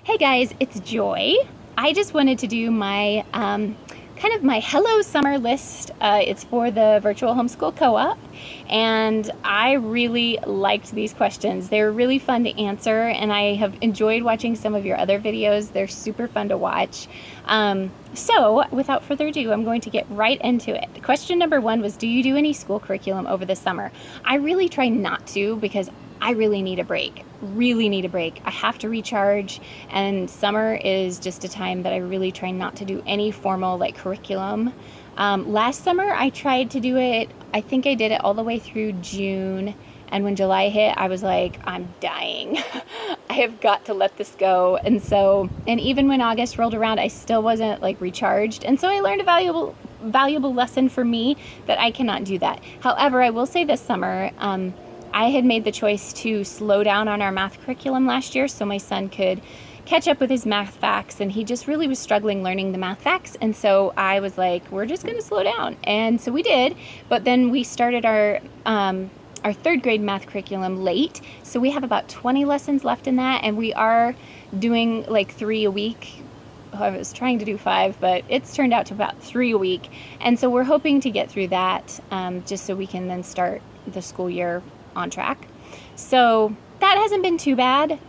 Hey guys, it's Joy. I just wanted to do my kind of my Hello Summer list. It's for the Virtual Homeschool Co-op, and I really liked these questions. They're really fun to answer, and I have enjoyed watching some of your other videos. They're super fun to watch. So without further ado, I'm going to get right into it. Question number one was, do you do any school curriculum over the summer? I really try not to because I really need a break. I have to recharge, and summer is just a time that I really try not to do any formal curriculum. Last summer I tried to do it. I think I did it all the way through June, and when July hit I was like, I'm dying. I have got to let this go. And even when August rolled around, I still wasn't recharged, and so I learned a valuable lesson for me that I cannot do that. However, I will say this summer, I had made the choice to slow down on our math curriculum last year so my son could catch up with his math facts, and he just really was struggling learning the math facts. And so I was like, we're just going to slow down. And so we did, but then we started our third grade math curriculum late. So we have about 20 lessons left in that, and we are doing 3 a week. I was trying to do 5, but it's turned out to about 3 a week. And so we're hoping to get through that just so we can then start the school year on track. So that hasn't been too bad.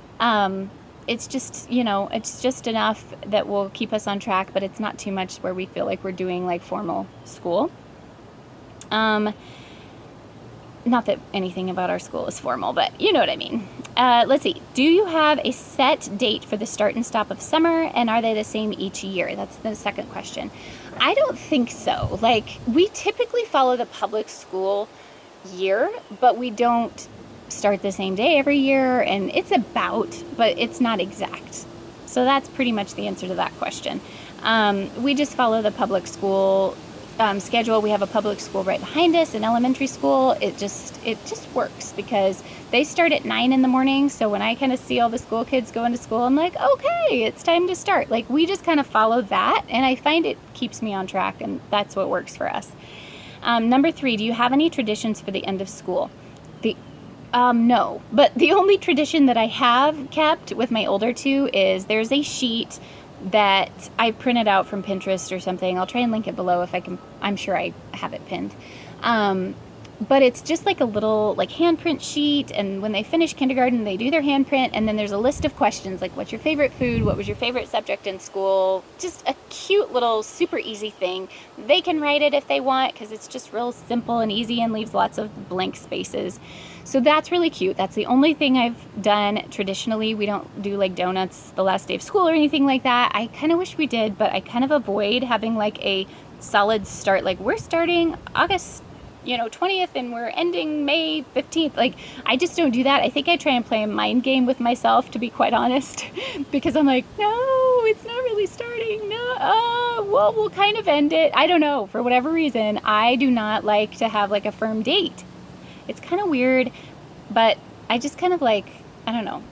It's just, it's just enough that will keep us on track, but it's not too much where we feel like we're doing formal school. Not that anything about our school is formal, but you know what I mean. Let's see. Do you have a set date for the start and stop of summer, and are they the same each year? That's the second question. I don't think so. We typically follow the public school year, but we don't start the same day every year, and it's but it's not exact. So that's pretty much the answer to that question. We just follow the public school schedule. We have a public school right behind us, an elementary school. It just works because they start at 9 in the morning. So when I kind of see all the school kids going to school, I'm like, okay, it's time to start. We just kind of follow that, and I find it keeps me on track, and that's what works for us. Number 3, do you have any traditions for the end of school? No, but the only tradition that I have kept with my older two is there's a sheet that I printed out from Pinterest or something. I'll try and link it below if I can. I'm sure I have it pinned. But it's just a little handprint sheet, and when they finish kindergarten, they do their handprint, and then there's a list of questions what's your favorite food, what was your favorite subject in school. Just a cute little super easy thing. They can write it if they want because it's just real simple and easy and leaves lots of blank spaces. So that's really cute. That's the only thing I've done traditionally. We don't do donuts the last day of school or anything like that. I kind of wish we did, but I kind of avoid having a solid start. We're starting August 20th and we're ending May 15th. I just don't do that. I think I try and play a mind game with myself, to be quite honest, because I'm like, no, it's not really starting. No, well, we'll kind of end it. I don't know. For whatever reason, I do not like to have a firm date. It's kind of weird, but I just kind of I don't know.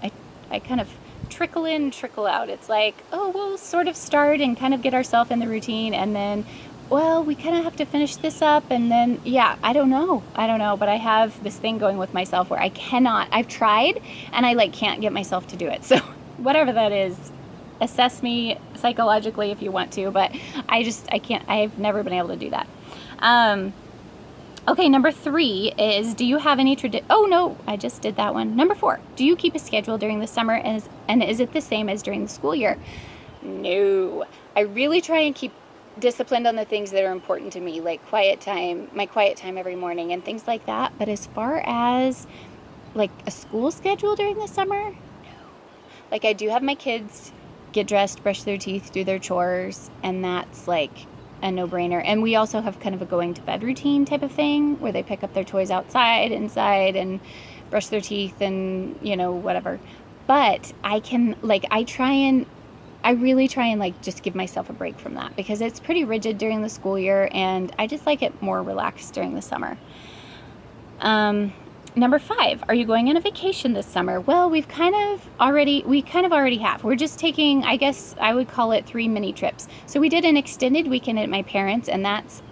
I kind of trickle in, trickle out. It's oh, we'll sort of start and kind of get ourselves in the routine, and then well, we kind of have to finish this up, and then, yeah, I don't know, but I have this thing going with myself where I've tried, and I can't get myself to do it. So whatever that is, assess me psychologically if you want to, but I can't, I've never been able to do that. Okay, number 3 is, do you have any oh no, I just did that one. Number 4, do you keep a schedule during the summer, and is it the same as during the school year? No, I really try and keep disciplined on the things that are important to me, my quiet time every morning and things like that. But as far as a school schedule during the summer, no. I do have my kids get dressed, brush their teeth, do their chores, and that's a no-brainer. And we also have kind of a going to bed routine type of thing where they pick up their toys outside, inside, and brush their teeth and whatever. But I can I really try and just give myself a break from that because it's pretty rigid during the school year, and I just like it more relaxed during the summer. Number 5, are you going on a vacation this summer? Well, we kind of already have. We're just taking, I guess I would call it 3 mini trips. So we did an extended weekend at my parents', and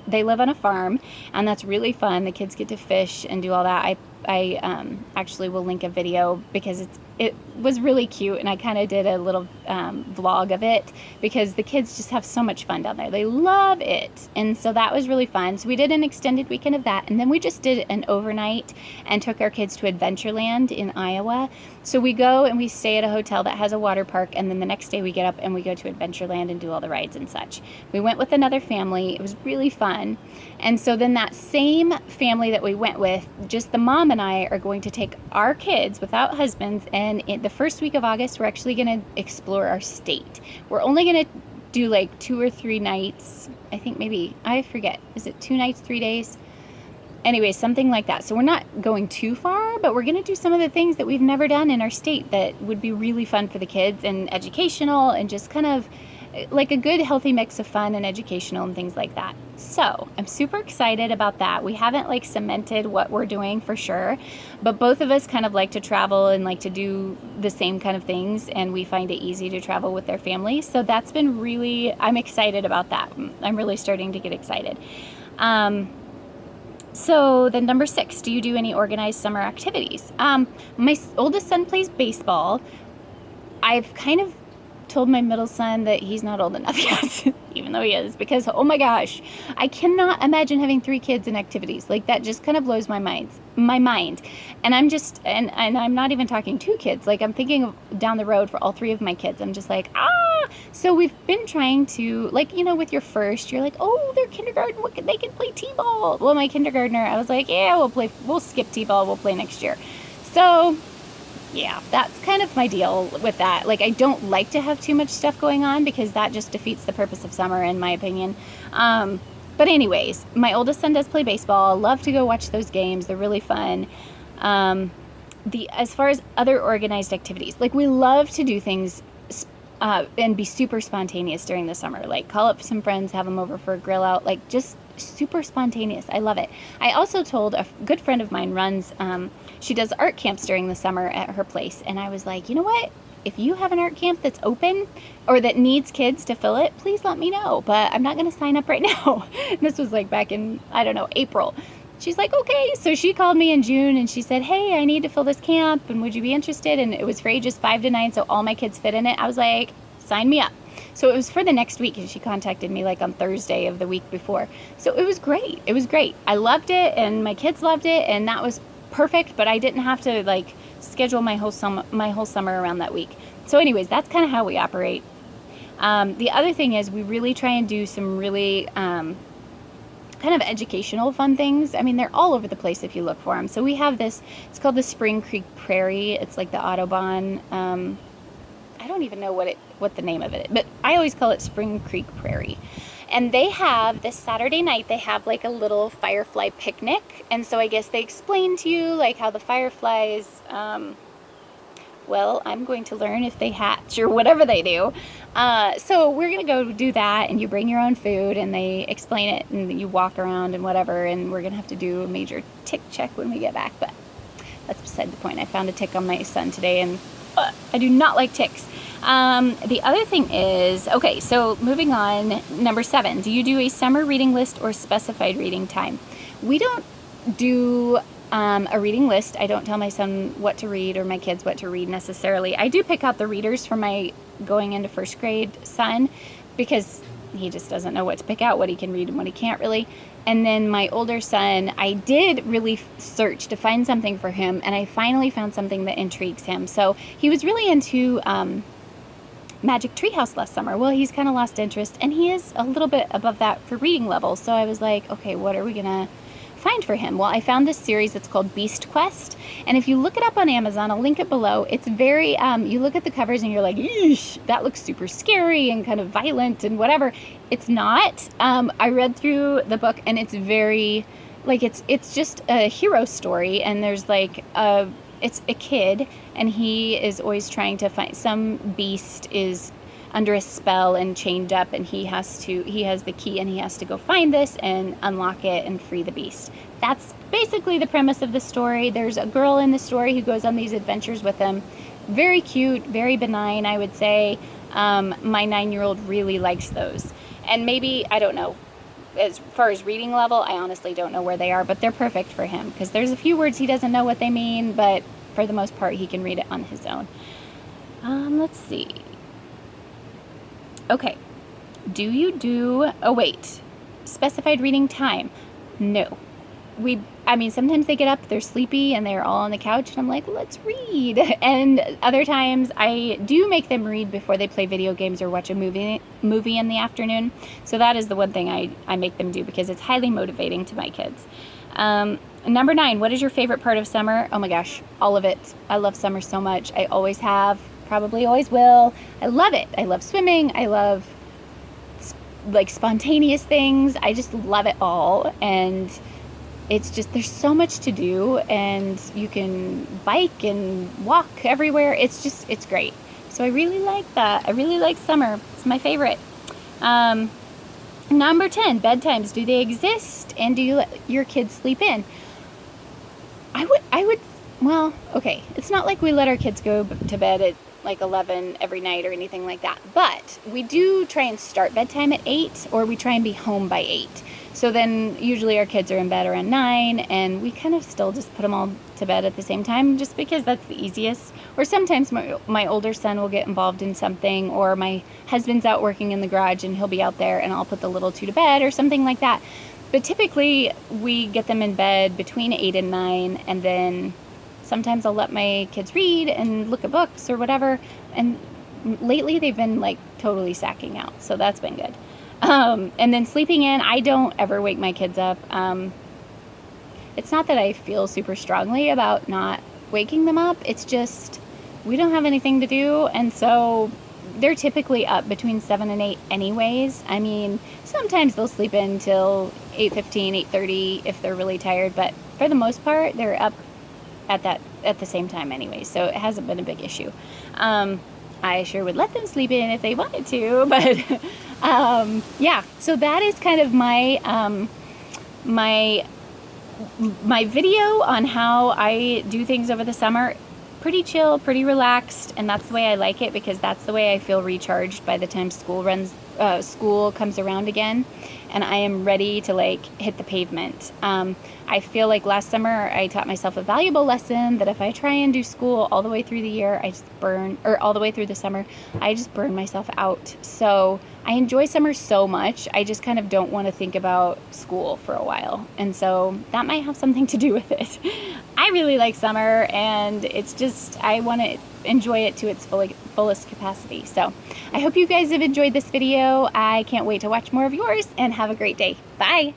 they live on a farm, and that's really fun. The kids get to fish and do all that. I actually will link a video because it was really cute, and I kind of did a little vlog of it because the kids just have so much fun down there. They love it, and so that was really fun. So we did an extended weekend of that, and then we just did an overnight and took our kids to Adventureland in Iowa. So we go and we stay at a hotel that has a water park, and then the next day we get up and we go to Adventureland and do all the rides and such. We went with another family. It was really fun. And so then that same family that we went with, just the mom and I are going to take our kids without husbands, and in the first week of August, we're actually going to explore our state. We're only going to do like 2 or 3 nights. I think maybe, I forget, is it 2 nights, 3 days? Anyway, something like that. So we're not going too far, but we're going to do some of the things that we've never done in our state that would be really fun for the kids and educational, and just kind of like a good healthy mix of fun and educational and things like that. So I'm super excited about that. We haven't like cemented what we're doing for sure, but both of us kind of like to travel and like to do the same kind of things, and we find it easy to travel with their families. So that's been really, I'm excited about that. I'm really starting to get excited. So then number 6, do you do any organized summer activities? My oldest son plays baseball. I've kind of told my middle son that he's not old enough yet, even though he is, because oh my gosh, I cannot imagine having 3 kids in activities. Like, that just kind of blows my mind. And I'm just, and I'm not even talking 2 kids. Like, I'm thinking of down the road for all 3 of my kids. I'm just like, so we've been trying to, like, you know, with your first, you're like, oh, they're kindergarten, they can play t-ball. Well, my kindergartner, I was like, yeah, we'll skip t-ball, we'll play next year. So yeah, that's kind of my deal with that. Like, I don't like to have too much stuff going on because that just defeats the purpose of summer, in my opinion. But anyways, my oldest son does play baseball. Love to go watch those games. They're really fun. As far as other organized activities, like, we love to do things and be super spontaneous during the summer. Like, call up some friends, have them over for a grill out, like, just super spontaneous. I love it. I also told a good friend of mine runs, she does art camps during the summer at her place. And I was like, you know what? If you have an art camp that's open or that needs kids to fill it, please let me know. But I'm not going to sign up right now. This was like back in, I don't know, April. She's like, okay. So she called me in June and she said, hey, I need to fill this camp, and would you be interested? And it was for ages 5 to 9, so all my kids fit in it. I was like, sign me up. So it was for the next week, and she contacted me like on Thursday of the week before. So it was great. It was great. I loved it, and my kids loved it, and that was perfect. But I didn't have to like schedule my whole summer around that week. So anyways, that's kind of how we operate. The other thing is we really try and do some really kind of educational fun things. I mean, they're all over the place if you look for them. So we have this, it's called the Spring Creek Prairie. It's like the Audubon, I don't even know what the name of it is, but I always call it Spring Creek Prairie. And they have, this Saturday night, they have like a little firefly picnic. And so I guess they explain to you like how the fireflies, well, I'm going to learn if they hatch or whatever they do. So we're going to go do that, and you bring your own food, and they explain it, and you walk around and whatever, and we're going to have to do a major tick check when we get back, but that's beside the point. I found a tick on my son today, and I do not like ticks. The other thing is, okay, so moving on, number 7, do you do a summer reading list or specified reading time? We don't do a reading list. I don't tell my son what to read or my kids what to read necessarily. I do pick out the readers for my going into first grade son because he just doesn't know what to pick out, what he can read and what he can't really. And then my older son, I did really search to find something for him, and I finally found something that intrigues him. So he was really into Magic Treehouse last summer. Well, he's kind of lost interest, and he is a little bit above that for reading level. So I was like, okay, what are we gonna find for him? Well, I found this series that's called Beast Quest, and if you look it up on Amazon, I'll link it below. It's very, you look at the covers and you're like, eesh, that looks super scary and kind of violent and whatever. It's not. I read through the book, and it's very, like, it's just a hero story, and there's like it's a kid, and he is always trying to find, some beast is under a spell and chained up, and he has the key, and he has to go find this and unlock it and free the beast. That's basically the premise of the story. There's a girl in the story who goes on these adventures with him. Very cute, very benign, I would say. My 9-year-old really likes those. And maybe, I don't know, as far as reading level, I honestly don't know where they are, but they're perfect for him because there's a few words he doesn't know what they mean, but for the most part, he can read it on his own. Let's see. Okay. Do you do, oh wait, specified reading time? No. Sometimes they get up, they're sleepy, and they're all on the couch, and I'm like, let's read. And other times I do make them read before they play video games or watch a movie in the afternoon. So that is the one thing I make them do, because it's highly motivating to my kids. Number 9, what is your favorite part of summer? Oh my gosh, all of it. I love summer so much. I always have, probably always will. I love it. I love swimming. I love like spontaneous things. I just love it all. And it's just, there's so much to do, and you can bike and walk everywhere. It's great. So I really like that. I really like summer. It's my favorite. Number 10, bedtimes. Do they exist, and do you let your kids sleep in? Well, okay. It's not like we let our kids go to bed at like 11 every night or anything like that. But we do try and start bedtime at 8, or we try and be home by 8. So then usually our kids are in bed around 9, and we kind of still just put them all to bed at the same time, just because that's the easiest. Or sometimes my older son will get involved in something, or my husband's out working in the garage and he'll be out there, and I'll put the little two to bed or something like that. But typically we get them in bed between 8 and 9, and then sometimes I'll let my kids read and look at books or whatever. And lately they've been like totally sacking out, so that's been good. And then sleeping in, I don't ever wake my kids up. It's not that I feel super strongly about not waking them up. It's just, we don't have anything to do. And so they're typically up between 7 and 8 anyways. I mean, sometimes they'll sleep in till 8:15, 8:30 if they're really tired. But for the most part, they're up at the same time anyways. So it hasn't been a big issue. I sure would let them sleep in if they wanted to, but yeah, so that is kind of my my video on how I do things over the summer. Pretty chill, pretty relaxed, and that's the way I like it, because that's the way I feel recharged by the time school comes around again, and I am ready to like hit the pavement. I feel like last summer I taught myself a valuable lesson that if I try and do school all the way through the year, all the way through the summer, I just burn myself out. So I enjoy summer so much, I just kind of don't want to think about school for a while. And so that might have something to do with it. I really like summer, and it's just, I want to enjoy it to its fullest capacity. So I hope you guys have enjoyed this video. I can't wait to watch more of yours, and have a great day. Bye.